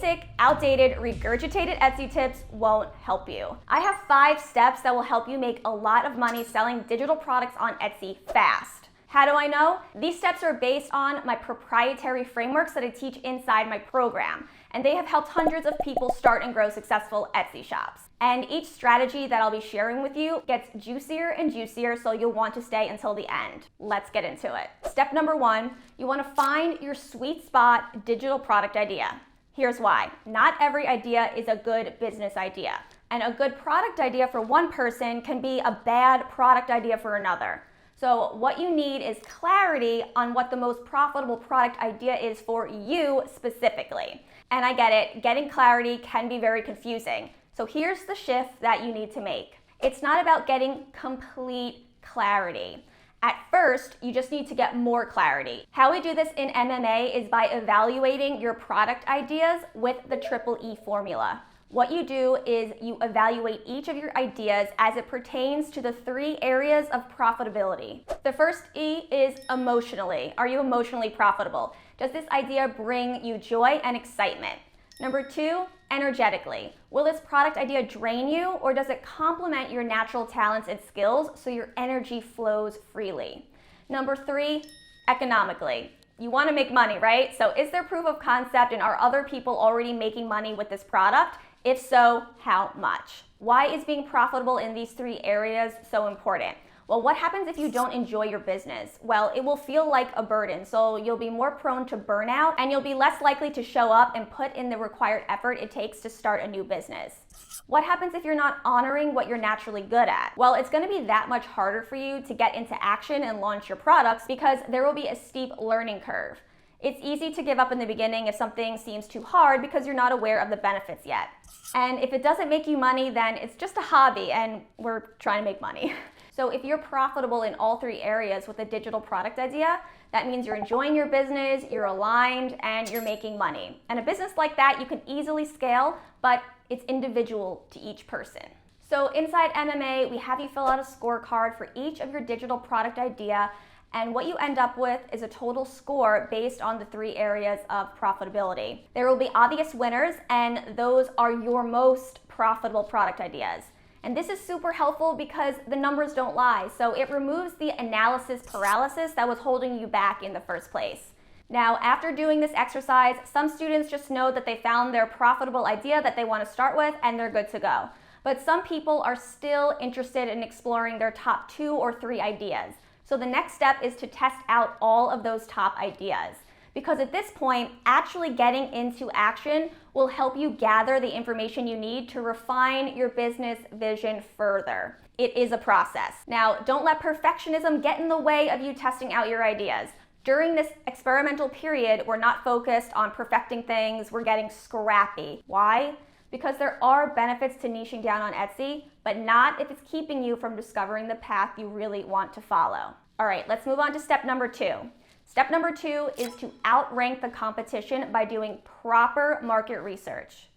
basic, outdated, regurgitated Etsy tips won't help you. I have 5 steps that will help you make a lot of money selling digital products on Etsy fast. How do I know? These steps are based on my proprietary frameworks that I teach inside my program, and they have helped hundreds of people start and grow successful Etsy shops. And each strategy that I'll be sharing with you gets juicier and juicier, so you'll want to stay until the end. Let's get into it. Step number 1, you want to find your sweet spot digital product idea. Here's why. Not every idea is a good business idea, and a good product idea for one person can be a bad product idea for another. So what you need is clarity on what the most profitable product idea is for you specifically. And I get it, getting clarity can be very confusing. So here's the shift that you need to make. It's not about getting complete clarity. At first, you just need to get more clarity. How we do this in MMA is by evaluating your product ideas with the Triple E formula. What you do is you evaluate each of your ideas as it pertains to the 3 areas of profitability. The first E is emotionally. Are you emotionally profitable? Does this idea bring you joy and excitement? Number 2, energetically. Will this product idea drain you, or does it complement your natural talents and skills so your energy flows freely? Number 3, economically. You want to make money, right? So is there proof of concept, and are other people already making money with this product? If so, how much? Why is being profitable in these 3 areas so important? Well, what happens if you don't enjoy your business? Well, it will feel like a burden, so you'll be more prone to burnout, and you'll be less likely to show up and put in the required effort it takes to start a new business. What happens if you're not honoring what you're naturally good at? Well, it's going to be that much harder for you to get into action and launch your products because there will be a steep learning curve. It's easy to give up in the beginning if something seems too hard because you're not aware of the benefits yet. And if it doesn't make you money, then it's just a hobby and we're trying to make money. So if you're profitable in all 3 areas with a digital product idea, that means you're enjoying your business, you're aligned, and you're making money. And a business like that, you can easily scale, but it's individual to each person. So inside MMA, we have you fill out a scorecard for each of your digital product idea, and what you end up with is a total score based on the 3 areas of profitability. There will be obvious winners, and those are your most profitable product ideas. And this is super helpful because the numbers don't lie, so it removes the analysis paralysis that was holding you back in the first place. Now, after doing this exercise, some students just know that they found their profitable idea that they want to start with and they're good to go. But some people are still interested in exploring their top 2 or 3 ideas. So the next step is to test out all of those top ideas. Because at this point, actually getting into action will help you gather the information you need to refine your business vision further. It is a process. Now, don't let perfectionism get in the way of you testing out your ideas. During this experimental period, we're not focused on perfecting things, we're getting scrappy. Why? Because there are benefits to niching down on Etsy, but not if it's keeping you from discovering the path you really want to follow. All right, let's move on to step number 2. Step number 2 is to outrank the competition by doing proper market research.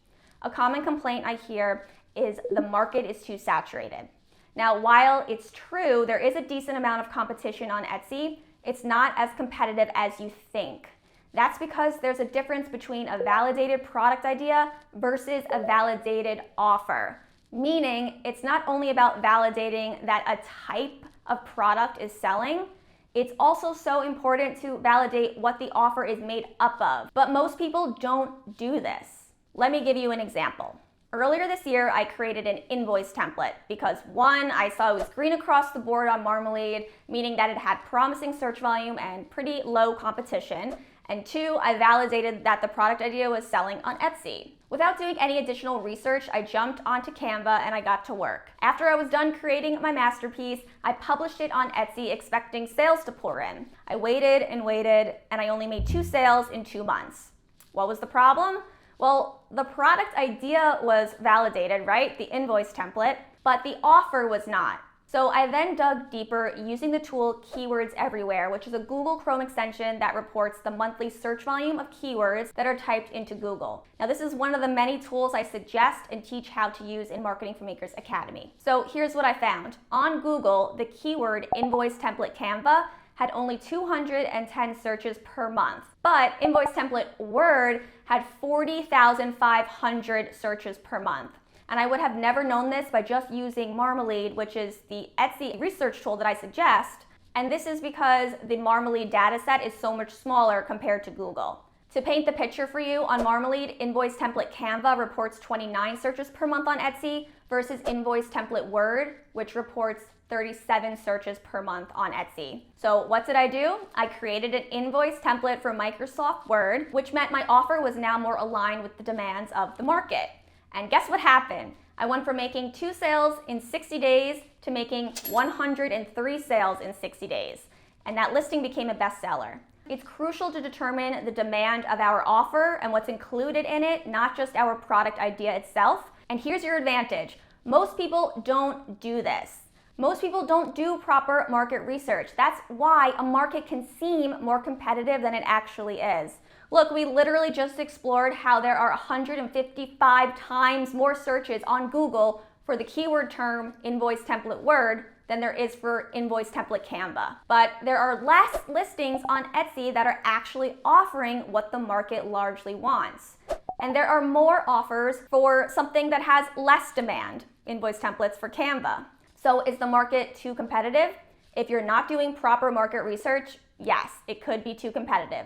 A common complaint I hear is the market is too saturated. Now, while it's true, there is a decent amount of competition on Etsy, it's not as competitive as you think. That's because there's a difference between a validated product idea versus a validated offer. Meaning, it's not only about validating that a type of product is selling, it's also so important to validate what the offer is made up of. But most people don't do this. Let me give you an example. Earlier this year, I created an invoice template because 1, I saw it was green across the board on Marmalade, meaning that it had promising search volume and pretty low competition. And 2, I validated that the product idea was selling on Etsy. Without doing any additional research, I jumped onto Canva and I got to work. After I was done creating my masterpiece, I published it on Etsy expecting sales to pour in. I waited and waited, and I only made 2 sales in 2 months. What was the problem? Well, the product idea was validated, right? The invoice template, but the offer was not. So I then dug deeper using the tool Keywords Everywhere, which is a Google Chrome extension that reports the monthly search volume of keywords that are typed into Google. Now, this is one of the many tools I suggest and teach how to use in Marketing for Makers Academy. So here's what I found. On Google, the keyword invoice template Canva had only 210 searches per month, but Invoice Template Word had 40,500 searches per month. And I would have never known this by just using Marmalade, which is the Etsy research tool that I suggest. And this is because the Marmalade dataset is so much smaller compared to Google. To paint the picture for you, on Marmalade, Invoice Template Canva reports 29 searches per month on Etsy versus Invoice Template Word, which reports 37 searches per month on Etsy. So what did I do? I created an invoice template for Microsoft Word, which meant my offer was now more aligned with the demands of the market. And guess what happened? I went from making 2 sales in 60 days to making 103 sales in 60 days. And that listing became a bestseller. It's crucial to determine the demand of our offer and what's included in it, not just our product idea itself. And here's your advantage. Most people don't do this. Most people don't do proper market research. That's why a market can seem more competitive than it actually is. Look, we literally just explored how there are 155 times more searches on Google for the keyword term Invoice Template Word than there is for Invoice Template Canva. But there are less listings on Etsy that are actually offering what the market largely wants. And there are more offers for something that has less demand, invoice templates for Canva. So is the market too competitive? If you're not doing proper market research, yes, it could be too competitive.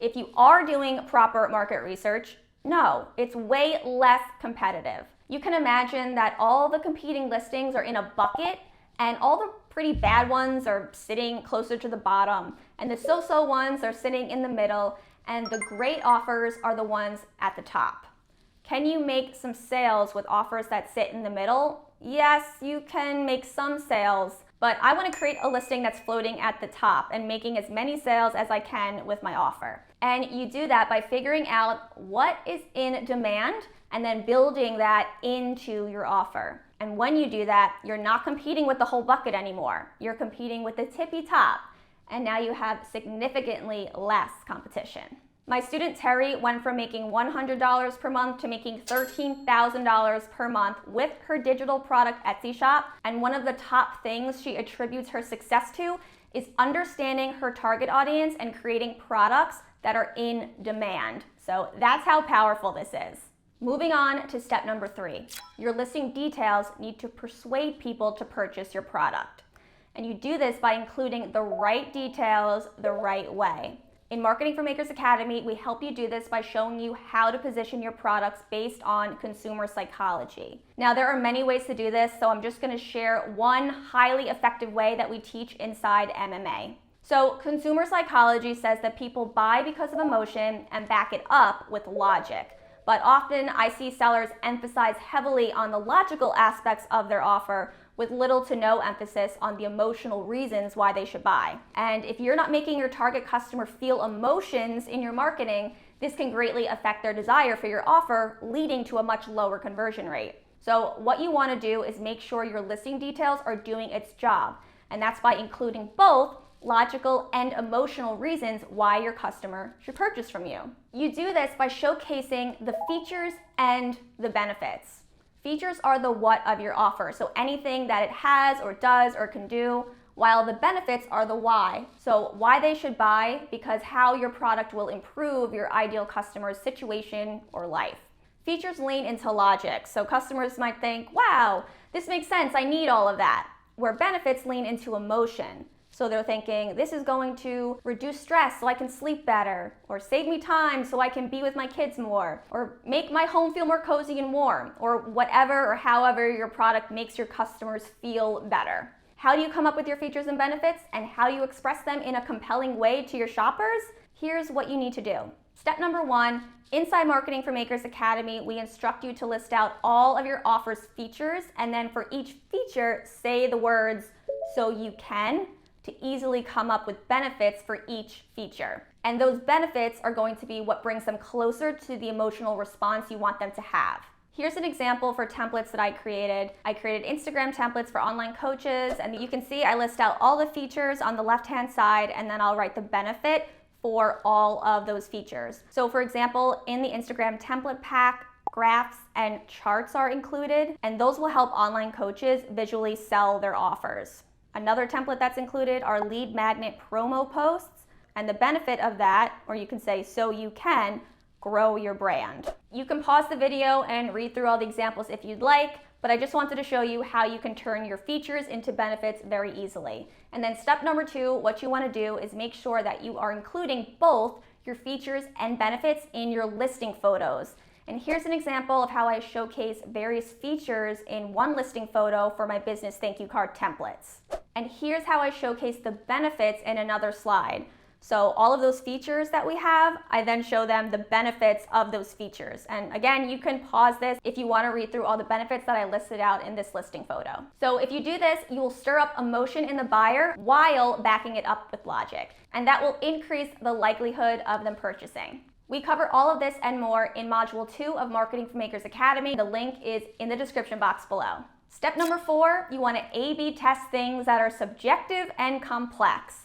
If you are doing proper market research, no, it's way less competitive. You can imagine that all the competing listings are in a bucket and all the pretty bad ones are sitting closer to the bottom and the so-so ones are sitting in the middle and the great offers are the ones at the top. Can you make some sales with offers that sit in the middle? Yes, you can make some sales, but I want to create a listing that's floating at the top and making as many sales as I can with my offer. And you do that by figuring out what is in demand and then building that into your offer. And when you do that, you're not competing with the whole bucket anymore. You're competing with the tippy top. And now you have significantly less competition. My student Terry went from making $100 per month to making $13,000 per month with her digital product Etsy shop. And one of the top things she attributes her success to is understanding her target audience and creating products that are in demand. So that's how powerful this is. Moving on to step number 3. Your listing details need to persuade people to purchase your product. And you do this by including the right details the right way. In Marketing for Makers Academy, we help you do this by showing you how to position your products based on consumer psychology. Now, there are many ways to do this, so I'm just going to share one highly effective way that we teach inside MMA. So, consumer psychology says that people buy because of emotion and back it up with logic. But often I see sellers emphasize heavily on the logical aspects of their offer with little to no emphasis on the emotional reasons why they should buy. And if you're not making your target customer feel emotions in your marketing, this can greatly affect their desire for your offer, leading to a much lower conversion rate. So what you want to do is make sure your listing details are doing its job. And that's by including both logical and emotional reasons why your customer should purchase from you. You do this by showcasing the features and the benefits. Features are the what of your offer, so anything that it has or does or can do, while the benefits are the why. So why they should buy, because how your product will improve your ideal customer's situation or life. Features lean into logic, so customers might think, wow, this makes sense, I need all of that. Where benefits lean into emotion. So they're thinking, this is going to reduce stress so I can sleep better, or save me time so I can be with my kids more, or make my home feel more cozy and warm, or whatever or however your product makes your customers feel better. How do you come up with your features and benefits, and how do you express them in a compelling way to your shoppers? Here's what you need to do. Step number 1, inside Marketing for Makers Academy, we instruct you to list out all of your offer's features, and then for each feature, say the words, so you can, to easily come up with benefits for each feature. And those benefits are going to be what brings them closer to the emotional response you want them to have. Here's an example for templates that I created. I created Instagram templates for online coaches, and you can see I list out all the features on the left-hand side, and then I'll write the benefit for all of those features. So for example, in the Instagram template pack, graphs and charts are included, and those will help online coaches visually sell their offers. Another template that's included are lead magnet promo posts, and the benefit of that, or you can say so you can, grow your brand. You can pause the video and read through all the examples if you'd like, but I just wanted to show you how you can turn your features into benefits very easily. And then step number 2, what you want to do is make sure that you are including both your features and benefits in your listing photos. And here's an example of how I showcase various features in one listing photo for my business thank you card templates. And here's how I showcase the benefits in another slide. So all of those features that we have, I then show them the benefits of those features. And again, you can pause this if you want to read through all the benefits that I listed out in this listing photo. So if you do this, you will stir up emotion in the buyer while backing it up with logic. And that will increase the likelihood of them purchasing. We cover all of this and more in Module 2 of Marketing for Makers Academy. The link is in the description box below. Step number 4, you want to A/B test things that are subjective and complex.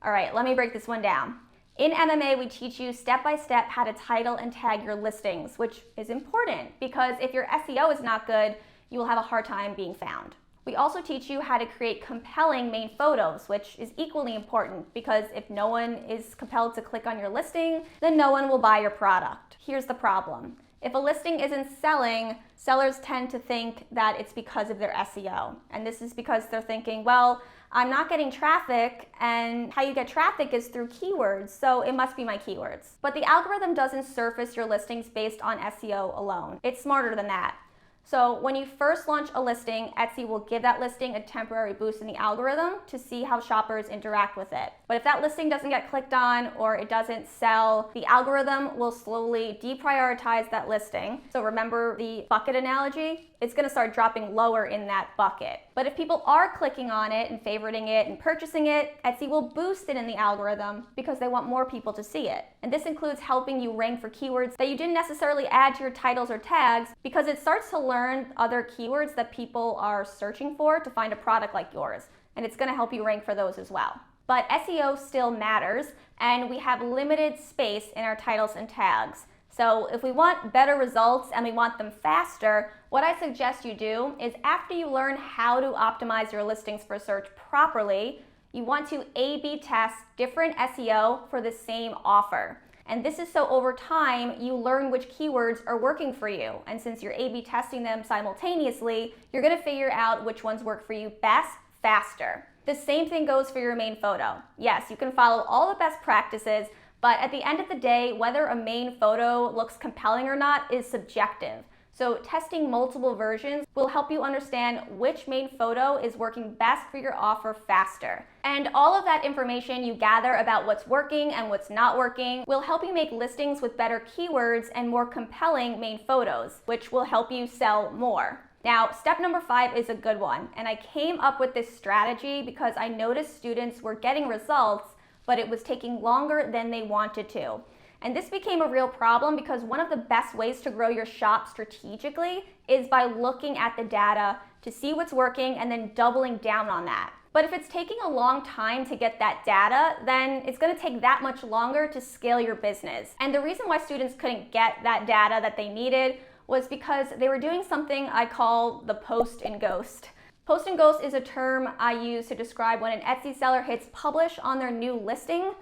All right, let me break this one down. In MMA, we teach you step-by-step how to title and tag your listings, which is important because if your SEO is not good, you will have a hard time being found. We also teach you how to create compelling main photos, which is equally important because if no one is compelled to click on your listing, then no one will buy your product. Here's the problem. If a listing isn't selling, sellers tend to think that it's because of their SEO. And this is because they're thinking, well, I'm not getting traffic, and how you get traffic is through keywords, so it must be my keywords. But the algorithm doesn't surface your listings based on SEO alone. It's smarter than that. So when you first launch a listing, Etsy will give that listing a temporary boost in the algorithm to see how shoppers interact with it. But if that listing doesn't get clicked on or it doesn't sell, the algorithm will slowly deprioritize that listing. So remember the bucket analogy? It's going to start dropping lower in that bucket. But if people are clicking on it and favoriting it and purchasing it, Etsy will boost it in the algorithm because they want more people to see it. And this includes helping you rank for keywords that you didn't necessarily add to your titles or tags because it starts to learn other keywords that people are searching for to find a product like yours. And it's going to help you rank for those as well. But SEO still matters, and we have limited space in our titles and tags. So if we want better results and we want them faster, what I suggest you do is after you learn how to optimize your listings for search properly, you want to A/B test different SEO for the same offer. And this is so over time, you learn which keywords are working for you. And since you're A/B testing them simultaneously, you're gonna figure out which ones work for you best, faster. The same thing goes for your main photo. Yes, you can follow all the best practices, but at the end of the day, whether a main photo looks compelling or not is subjective. So testing multiple versions will help you understand which main photo is working best for your offer faster. And all of that information you gather about what's working and what's not working will help you make listings with better keywords and more compelling main photos, which will help you sell more. Now, step number 5 is a good one, and I came up with this strategy because I noticed students were getting results, but it was taking longer than they wanted to. And this became a real problem because one of the best ways to grow your shop strategically is by looking at the data to see what's working and then doubling down on that. But if it's taking a long time to get that data, then it's going to take that much longer to scale your business. And the reason why students couldn't get that data that they needed was because they were doing something I call the post and ghost. Post and ghost is a term I use to describe when an Etsy seller hits publish on their new listing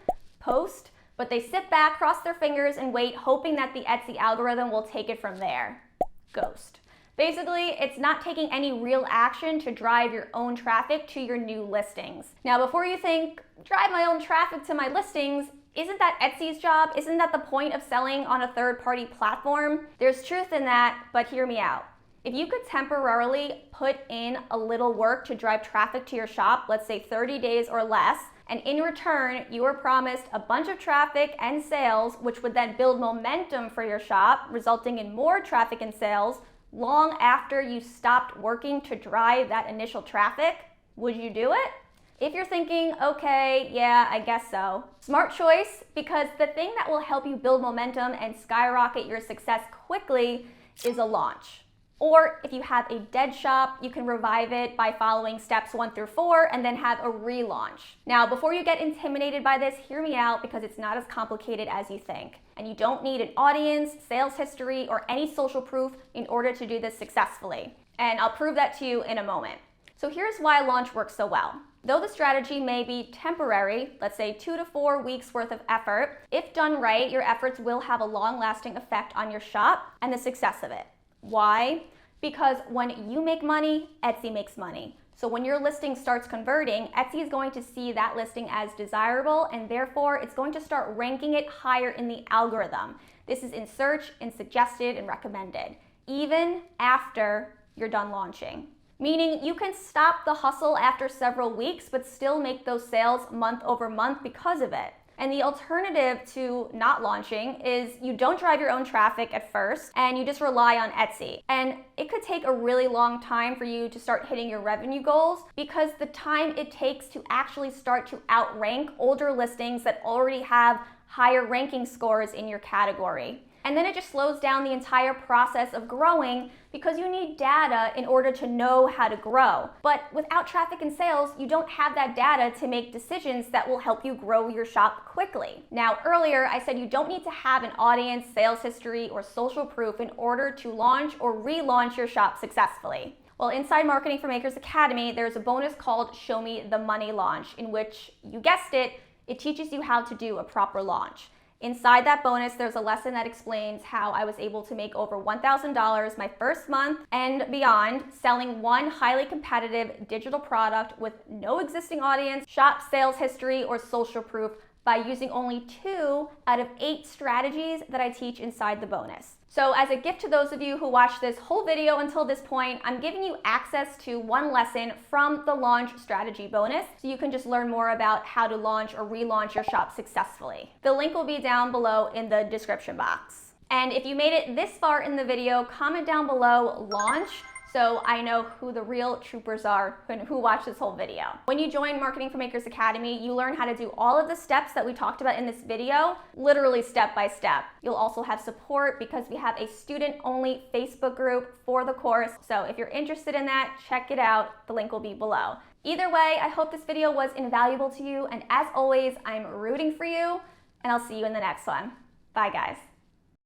post, but they sit back, cross their fingers, and wait, hoping that the Etsy algorithm will take it from there. Ghost. Basically, it's not taking any real action to drive your own traffic to your new listings. Now, before you think, drive my own traffic to my listings, isn't that Etsy's job? Isn't that the point of selling on a third-party platform? There's truth in that, but hear me out. If you could temporarily put in a little work to drive traffic to your shop, let's say 30 days or less, and in return, you were promised a bunch of traffic and sales, which would then build momentum for your shop, resulting in more traffic and sales long after you stopped working to drive that initial traffic, would you do it? If you're thinking, okay, yeah, I guess so. Smart choice, because the thing that will help you build momentum and skyrocket your success quickly is a launch. Or if you have a dead shop, you can revive it by following steps 1 through 4 and then have a relaunch. Now, before you get intimidated by this, hear me out because it's not as complicated as you think. And you don't need an audience, sales history, or any social proof in order to do this successfully. And I'll prove that to you in a moment. So here's why launch works so well. Though the strategy may be temporary, let's say 2 to 4 weeks worth of effort, if done right, your efforts will have a long-lasting effect on your shop and the success of it. Why? Because when you make money, Etsy makes money. So when your listing starts converting, Etsy is going to see that listing as desirable, and therefore it's going to start ranking it higher in the algorithm. This is in search, in suggested, and recommended, even after you're done launching. Meaning you can stop the hustle after several weeks, but still make those sales month over month because of it. And the alternative to not launching is you don't drive your own traffic at first and you just rely on Etsy. And it could take a really long time for you to start hitting your revenue goals because the time it takes to actually start to outrank older listings that already have higher ranking scores in your category. And then it just slows down the entire process of growing because you need data in order to know how to grow. But without traffic and sales, you don't have that data to make decisions that will help you grow your shop quickly. Now, earlier I said you don't need to have an audience, sales history, or social proof in order to launch or relaunch your shop successfully. Well, inside Marketing for Makers Academy, there's a bonus called Show Me the Money Launch, in which, you guessed it, it teaches you how to do a proper launch. Inside that bonus, there's a lesson that explains how I was able to make over $1,000 my first month and beyond selling one highly competitive digital product with no existing audience, shop sales history, or social proof by using only 2 out of 8 strategies that I teach inside the bonus. So as a gift to those of you who watched this whole video until this point, I'm giving you access to one lesson from the launch strategy bonus, so you can just learn more about how to launch or relaunch your shop successfully. The link will be down below in the description box. And if you made it this far in the video, comment down below launch, so I know who the real troopers are who watched this whole video. When you join Marketing for Makers Academy, you learn how to do all of the steps that we talked about in this video, literally step by step. You'll also have support because we have a student-only Facebook group for the course. So if you're interested in that, check it out. The link will be below. Either way, I hope this video was invaluable to you. And as always, I'm rooting for you, and I'll see you in the next one. Bye, guys.